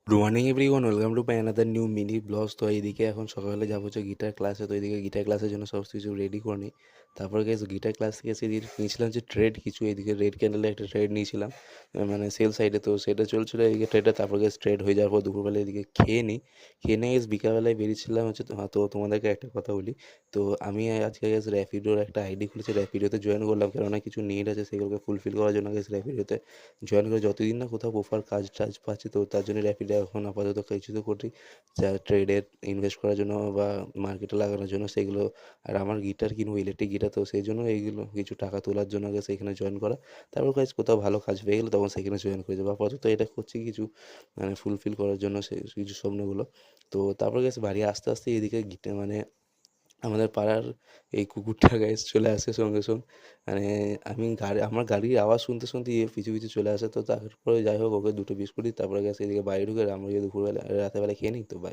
Good morning everyone, welcome to my another new mini blogs. তো এইদিকে এখন সকালে যাবো হচ্ছে গিটার ক্লাসে। তো এইদিকে গিটার ক্লাসের জন্য সব কিছু রেডি করে নিই। তারপরে গেছে গিটার ক্লাস থেকে এসে নিয়েছিলাম যে ট্রেড কিছু, এইদিকে রেড ক্যান্ডেলে একটা ট্রেড নিয়েছিলাম, মানে সেল সাইডে। তো সেটা চলছিল এইদিকে ট্রেডে। তারপর গেছে ট্রেড হয়ে যাওয়ার পর দুপুরবেলা এদিকে খেয়ে নিই। খেয়ে নিয়ে গেছে বিকালবেলায় বেরিয়েছিলাম হচ্ছে। তো তোমাদেরকে একটা কথা বলি। তো আমি আজকে গেছে র্যাপিডোর একটা আইডি খুলেছি, র্যাপিডোতে জয়েন করলাম, কেননা কিছু নিড আছে সেগুলোকে ফুলফিল করার জন্য গেছে র্যাপিডোতে জয়েন করে। যতদিন না কোথাও প্রপার কাজ টাজ পাচ্ছি, তো তার জন্য র্যাপিডে এখন আপাতত কিছু তো করি, যা ট্রেডে ইনভেস্ট করার জন্য বা মার্কেটে লাগানোর জন্য সেগুলো। আর আমার গিটার কিনবো, ইলেকট্রিক গিটার, তো সেই জন্য এইগুলো কিছু টাকা তোলার জন্য আগে সেখানে জয়েন করা। তারপর কাজ কোথাও ভালো কাজ পেয়ে গেলে তখন সেখানে জয়েন করে যাবো। আপাতত এটা করছি কিছু মানে ফুলফিল করার জন্য সে কিছু স্বপ্নগুলো। তো তারপর গেছে বাড়ি আসতে আসতে এদিকে গিটার মানে আমাদের পাড়ার এই কুকুরটা গাইস চলে আসে সঙ্গে সঙ্গে। মানে আমি আমার গাড়ির আওয়াজ শুনতে শুনতে পিছু পিছু চলে আসে। তো তারপরে যাই হোক ওকে দুটো বিস্কুট দিই, তারপরে গেছে এদিকে বাড়ি ঢুকে আমরা দুপুরবেলা রাতের বেলা খেয়ে নিই। তো বাই।